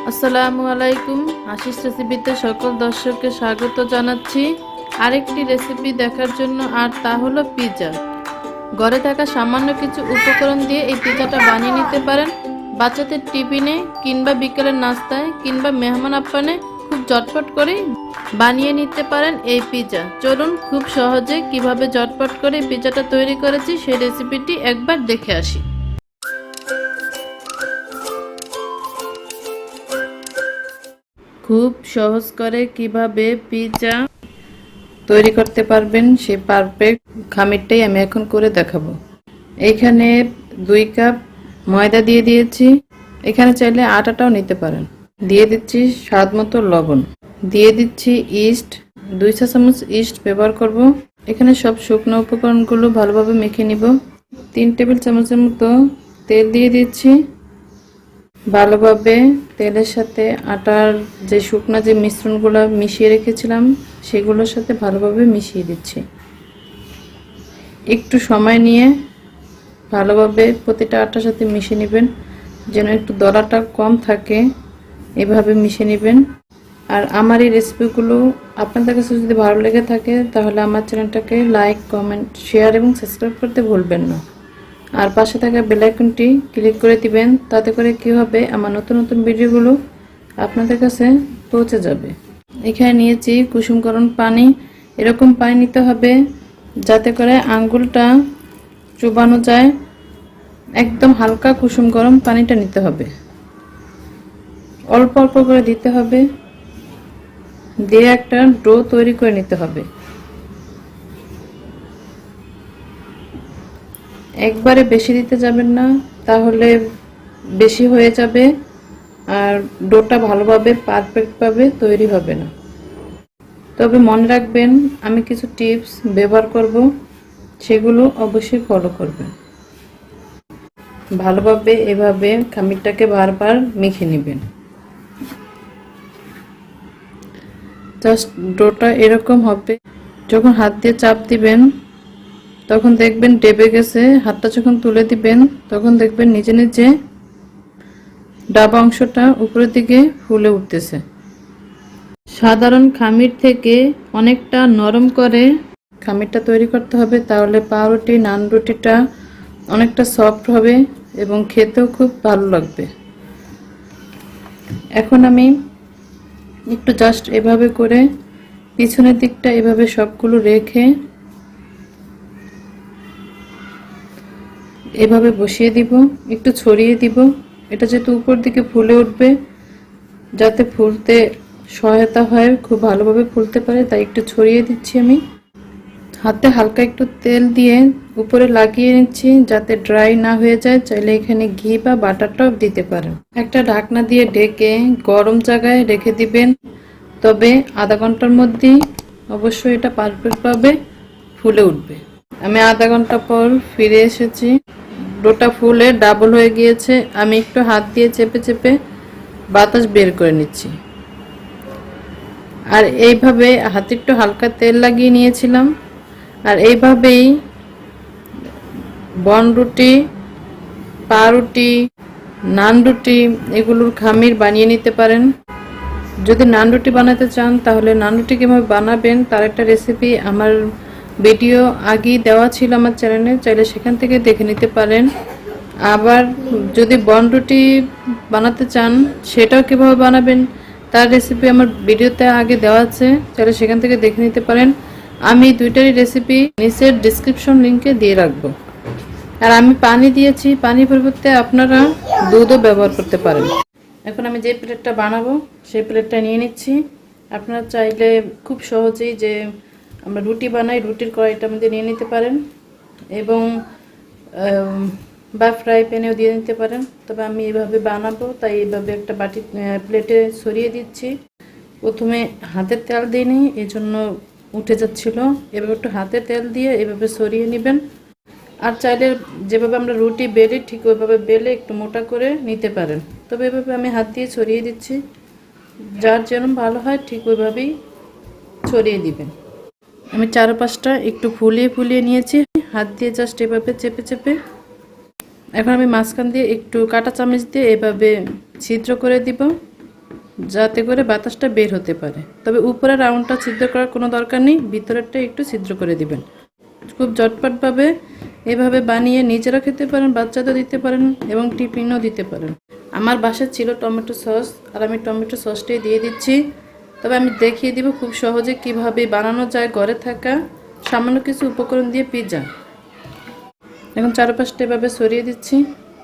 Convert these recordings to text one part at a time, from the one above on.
আসসালামু আলাইকুম। আশিস রেসিপিতে সকল দর্শককে স্বাগত জানাচ্ছি আরেকটি রেসিপি দেখার জন্য, আর তা হলো পিৎজা। ঘরে থাকা সামান্য কিছু উপকরণ দিয়ে এই পিৎজাটা বানিয়ে নিতে পারেন। বাচ্চাদের টিফিনে কিংবা বিকেলের নাস্তায় কিংবা মেহমান আপ্যায়নে খুব ঝটপট করে বানিয়ে নিতে পারেন এই পিৎজা। চলুন খুব সহজে কিভাবে ঝটপট করে পিৎজাটা তৈরি করেছি সেই রেসিপিটি একবার দেখে আসি। খুব সহজ করে কিভাবে পিৎজা তৈরি করতে পারবেন সেই পারফেক্ট খামিরটাই আমি এখন করে দেখাবো। এইখানে 2 কাপ ময়দা দিয়ে দিয়েছি। এখানে চাইলে আটাটাও নিতে পারেন। দিয়ে দিচ্ছি স্বাদ মতো লবণ, দিয়ে দিচ্ছি ইস্ট, 2 চা চামচ ইস্ট ব্যবহার করব। এখানে সব শুকনো উপকরণগুলো ভালোভাবে মেখে নিব। 3 টেবিল চামচের মতো তেল দিয়ে দিচ্ছি। ভালোভাবে তেলের সাথে আটার যে শুকনা যে মিশ্রণগুলো মিশিয়ে রেখেছিলাম সেগুলোর সাথে ভালোভাবে মিশিয়ে দিচ্ছি। একটু সময় নিয়ে ভালোভাবে প্রতিটা আটার সাথে মিশিয়ে নেবেন, যেন একটু দলাটা কম থাকে, এভাবে মিশিয়ে নেবেন। আর আমার এই রেসিপিগুলো আপনাদের কাছে যদি ভালো লেগে থাকে তাহলে আমার চ্যানেলটাকে লাইক, কমেন্ট, শেয়ার এবং সাবস্ক্রাইব করতে ভুলবেন না। আর পাশে থাকা বেল আইকনটি ক্লিক করে দিবেন, তাতে করে কি হবে আমার নতুন নতুন ভিডিওগুলো আপনাদের কাছে পৌঁছে যাবে। এখানে নিয়েছি কুসুম গরম পানি। এরকম পানি নিতে হবে যাতে করে আঙ্গুলটা চুবানো যায়। একদম হালকা কুসুম গরম পানিটা নিতে হবে, অল্প অল্প করে দিতে হবে, দিয়ে একটা ডো তৈরি করে নিতে হবে। একবারে বেশি দিতে যাবেন না, তাহলে বেশি হয়ে যাবে আর ডোটা ভালোভাবে পারফেক্টভাবে তৈরি হবে না। তবে মনে রাখবেন আমি কিছু টিপস ব্যবহার করব, সেগুলো অবশ্যই ফলো করবেন। ভালোভাবে এভাবে খামিরটাকে বারবার মেখে নেবেন। জাস্ট ডোটা এরকম হবে। যখন হাত দিয়ে চাপ দিবেন তখন দেখবেন ডেবে গেছে। হাতটা যখন তুলে দিবেন তখন দেখবেন নিচে নিচে ডাবা অংশটা উপরের দিকে ফুলে উঠতেছে। সাধারণ খামির থেকে অনেকটা নরম করে খামিরটা তৈরি করতে হবে, তাহলে পাউরুটি, নান রুটিটা অনেকটা সফট হবে এবং খেতেও খুব ভালো লাগবে। এখন আমি একটু জাস্ট এভাবে করে পিছনের দিকটা এভাবে সবগুলো রেখে এভাবে বসিয়ে দিব, একটু ছড়িয়ে দিব। এটা যেহেতু উপর দিকে ফুলে উঠবে, যাতে ফুলতে সহায়তা হয়, খুব ভালোভাবে ফুলতে পারে, তাই একটু ছড়িয়ে দিচ্ছি। আমি হাতে হালকা একটু তেল দিয়ে উপরে লাগিয়ে নিচ্ছি যাতে ড্রাই না হয়ে যায়। চাইলে এখানে ঘি বা বাটারটাও দিতে পারেন। একটা ঢাকনা দিয়ে ঢেকে গরম জায়গায় রেখে দিবেন, তবে আধা ঘন্টার মধ্যেই অবশ্যই এটা পারফেক্টভাবে ফুলে উঠবে। আমি আধা ঘন্টা পর ফিরে এসেছি। ডোটা ফুলে ডাবল হয়ে গিয়েছে। আমি একটু হাত দিয়ে চেপে চেপে বাতাস বের করে নিচ্ছি। আর এইভাবে হাতে একটু হালকা তেল লাগিয়ে নিয়েছিলাম। আর এইভাবেই বনরুটি, পাউরুটি, নান রুটি এগুলোর খামির বানিয়ে নিতে পারেন। যদি নান রুটি বানাতে চান তাহলে নান রুটি কীভাবে বানাবেন তার একটা রেসিপি আমার ভিডিও আগেই দেওয়া ছিল আমার চ্যানেলে, চাইলে সেখান থেকে দেখে নিতে পারেন। আবার যদি বনরুটি বানাতে চান সেটাও কীভাবে বানাবেন তার রেসিপি আমার ভিডিওতে আগে দেওয়া আছে, চাইলে সেখান থেকে দেখে নিতে পারেন। আমি দুইটারই রেসিপি নিচের ডিসক্রিপশন লিঙ্কে দিয়ে রাখবো। আর আমি পানি দিয়েছি, পানির পরিবর্তে আপনারা দুধও ব্যবহার করতে পারেন। এখন আমি যে প্লেটটা বানাবো সেই প্লেটটা নিয়ে নিচ্ছি। আপনারা চাইলে খুব সহজেই যে আমরা রুটি বানাই রুটির কড়াইটার মধ্যে নিয়ে নিতে পারেন এবং বা ফ্রাই প্যানেও দিয়ে নিতে পারেন। তবে আমি এইভাবে বানাবো তাই এইভাবে একটা বাটি প্লেটে ছড়িয়ে দিচ্ছি। প্রথমে হাতের তেল দিইনি, এই জন্য উঠে যাচ্ছিল। এভাবে একটু হাতে তেল দিয়ে এভাবে ছড়িয়ে নেবেন। আর চাইলে যেভাবে আমরা রুটি বেলি ঠিক ওইভাবে বেলে একটু মোটা করে নিতে পারেন। তবে এভাবে আমি হাত দিয়ে ছড়িয়ে দিচ্ছি, যার যেরকম ভালো হয় ঠিক ওইভাবেই ছড়িয়ে দিবেন। আমি চারপাশটা একটু ফুলিয়ে ফুলিয়ে নিয়েছি হাত দিয়ে, জাস্ট এভাবে চেপে চেপে। এখন আমি মাঝখান দিয়ে একটু কাঁটা চামচ দিয়ে এভাবে ছিদ্র করে দিব। যাতে করে বাতাসটা বের হতে পারে। তবে উপরের রাউন্ডটা ছিদ্র করার কোনো দরকার নেই, ভিতরেরটা একটু ছিদ্র করে দিবেন। খুব ঝটপটভাবে এভাবে বানিয়ে নিজেরা খেতে পারেন, বাচ্চাদের দিতে পারেন এবং টিফিনও দিতে পারেন। আমার বাসায় ছিল টমেটো সস, আর আমি টমেটো সসটাই দিয়ে দিচ্ছি। তবে আমি দেখিয়ে দিব খুব সহজে কিভাবে বানানো যায় ঘরে থাকা সামান্য কিছু উপকরণ দিয়ে পিৎজা। এখন চারপাশটা এভাবে সরিয়ে দিচ্ছি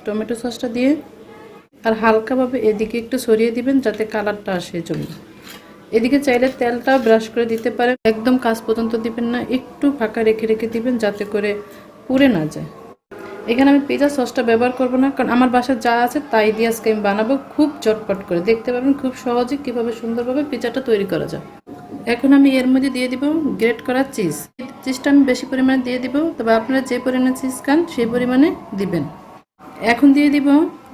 টমেটো সসটা দিয়ে, আর হালকাভাবে এদিকে একটু সরিয়ে দিবেন যাতে কালারটা আসে এজন্য। এদিকে চাইলে তেলটাও ব্রাশ করে দিতে পারেন, একদম কাজ পর্যন্ত দিবেন না, একটু ফাঁকা রেখে রেখে দিবেন যাতে করে পুড়ে না যায়। এখানে আমি পিৎজা সসটা ব্যবহার করব না, কারণ আমার বাসায় যা আছে তাই দিয়ে আজকে আমি বানাবো খুব চটপট করে। দেখতে পাবেন খুব সহজে কীভাবে সুন্দরভাবে পিৎজাটা তৈরি করা যায়। এখন আমি এর মধ্যে দিয়ে দিব গ্রেট করা চিজ। চিজটা আমি বেশি পরিমাণে দিয়ে দিব, তবে আপনারা যে পরিমাণে চিজ খান সেই পরিমাণে দিবেন। এখন দিয়ে দিব,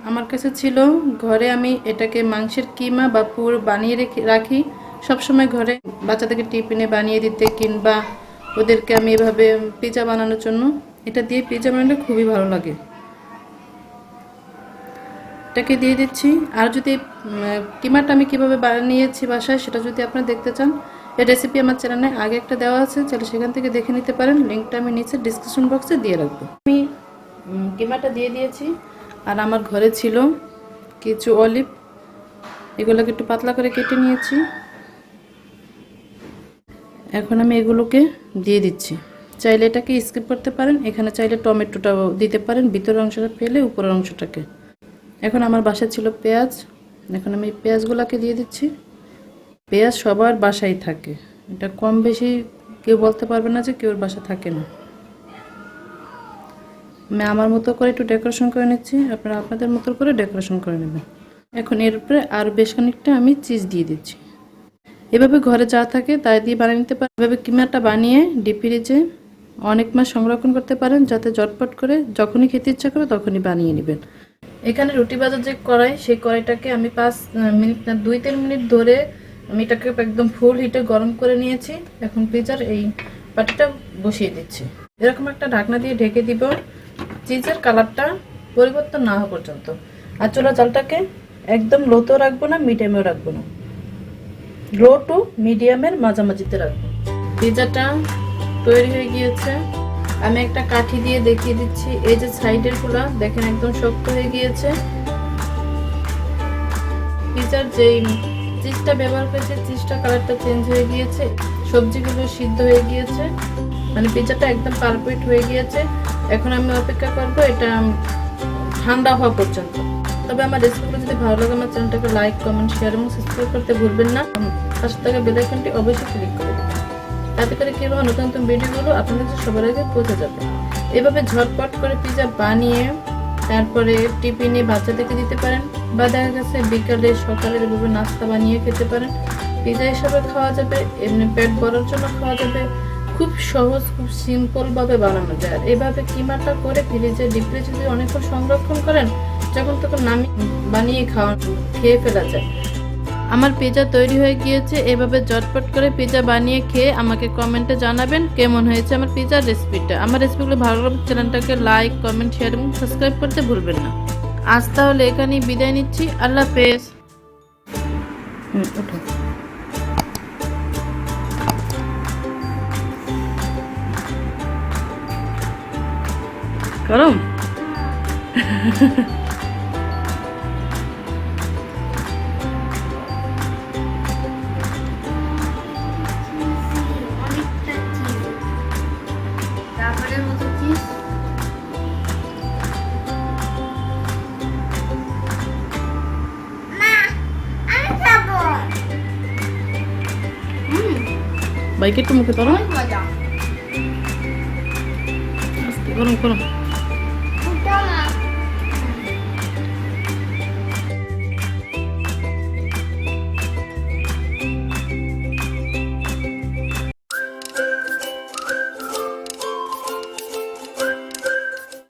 আমার কাছে ছিল ঘরে, আমি এটাকে মাংসের কিমা বা পুর বানিয়ে রাখি সবসময় ঘরে বাচ্চাদেরকে টিফিনে বানিয়ে দিতে, কিংবা ওদেরকে আমি এভাবে পিৎজা বানানোর জন্য এটা দিয়ে পিৎজা বানালে খুবই ভালো লাগে। এটাকে দিয়ে দিচ্ছি। আর যদি কিমাটা আমি কীভাবে বানিয়েছি বাসায় সেটা যদি আপনারা দেখতে চান, এই রেসিপি আমার চ্যানেলে আগে একটা দেওয়া আছে, চলো সেখান থেকে দেখে নিতে পারেন। লিঙ্কটা আমি নিচে ডিসক্রিপশন বক্সে দিয়ে রাখবো। আমি কিমাটা দিয়ে দিয়েছি, আর আমার ঘরে ছিল কিছু অলিভ, এগুলোকে একটু পাতলা করে কেটে নিয়েছি। এখন আমি এগুলোকে দিয়ে দিচ্ছি। চাইলে এটাকে স্কিপ করতে পারেন, এখানে চাইলে টমেটোটাও দিতে পারেন, ভিতরের অংশটা ফেলে উপরের অংশটাকে। এখন আমার বাসায় ছিল পেঁয়াজ, এখন আমি পেঁয়াজগুলোকে দিয়ে দিচ্ছি। পেঁয়াজ সবার বাসায় থাকে, এটা কম বেশি কেউ বলতে পারবে না যে কেউর বাসা থাকে না। আমি আমার মতো করে একটু ডেকোরেশন করে নিচ্ছি, আপনারা আপনাদের মতো করে ডেকোরেশন করে নেবেন। এখন এর উপরে আর বেশ খানিকটা আমি চিজ দিয়ে দিচ্ছি। এভাবে ঘরে যা থাকে তাই দিয়ে বানিয়ে নিতে পারেন। এভাবে কিমাটা বানিয়ে ডিপ ফ্রিজে অনেক মাস সংরক্ষণ করতে পারেন, যাতে ঝটপট করে যখনই খেতে ইচ্ছা করে তখনই বানিয়ে নেবেন। এখানে রুটি ভাজার যে কড়াই, সেই কড়াইটাকে আমি 5 মিনিট না 2-3 মিনিট ধরে আমি এটাকে একদম ফুল হিটে গরম করে নিয়েছি। এখন পিৎজার এই পাটিটা বসিয়ে দিচ্ছি। এরকম একটা ঢাকনা দিয়ে ঢেকে দিব চিজের কালারটা পরিবর্তন না হওয়া পর্যন্ত। আর চুলা জালটাকে একদম লোতেও রাখবো না, মিডিয়ামেও রাখবো না, লো টু মিডিয়ামের মাঝামাঝিতে রাখবো। পিৎজাটা তৈরি হয়ে গিয়েছে। আমি একটা কাঠি দিয়ে দেখিয়ে দিচ্ছি, এই যে সাইডের গুলা দেখেন একদম শক্ত হয়ে গিয়েছে। পিৎজার যেই চিজটা ব্যবহার করেছে, চিজটা কালারটা চেঞ্জ হয়ে গিয়েছে, সবজিগুলো সিদ্ধ হয়ে গিয়েছে, মানে পিৎজাটা একদম পারফেক্ট হয়ে গিয়েছে। এখন আমি অপেক্ষা করব এটা ঠান্ডা হওয়া পর্যন্ত। তবে আমার রেসিপিগুলো যদি ভালো লাগে আমার চ্যানেলটাকে লাইক, কমেন্ট, শেয়ার এবং সাবস্ক্রাইব করতে ভুলবেন না। পাশে থাকা বেল আইকনটি অবশ্যই ক্লিক করে দেবেন, তাতে করে কি হবে নতুন নতুন ভিডিওগুলো আপনাদের সবার আগে পৌঁছে যাবে। এভাবে ঝটপট করে পিৎজা বানিয়ে তারপরে টিফিনে বাচ্চাদেরকে দিতে পারেন, বা দেখা গেছে বিকালে সকালে এভাবে নাস্তা বানিয়ে খেতে পারেন। পিৎজা হিসাবে খাওয়া যাবে, এমনি পেট ভরার জন্য খাওয়া যাবে। খুব সহজ, খুব সিম্পলভাবে বানানো যায়। আর এভাবে কিমাটা করে ফ্রিজে ডিপ ফ্রিজে যদি অনেকক্ষণ সংরক্ষণ করেন, যখন তখন বানিয়ে খেয়ে ফেলা যায়। আমার পিৎজা তৈরি হয়ে গিয়েছে। এভাবে ঝটপট করে পিৎজা বানিয়ে খেয়ে আমাকে কমেন্টে জানাবেন কেমন হয়েছে আমার পিৎজার রেসিপিটা। আমার রেসিপিগুলো ভালো লাগলে চ্যানেলটাকে লাইক, কমেন্ট, শেয়ার এবং সাবস্ক্রাইব করতে ভুলবেন না। আজ তাহলে এখানেই বিদায় নিচ্ছি। আল্লাহ হাফেজ। ওঠো। গরম বাইকে একটু মুখে ধরো, আস্তে গরম করো।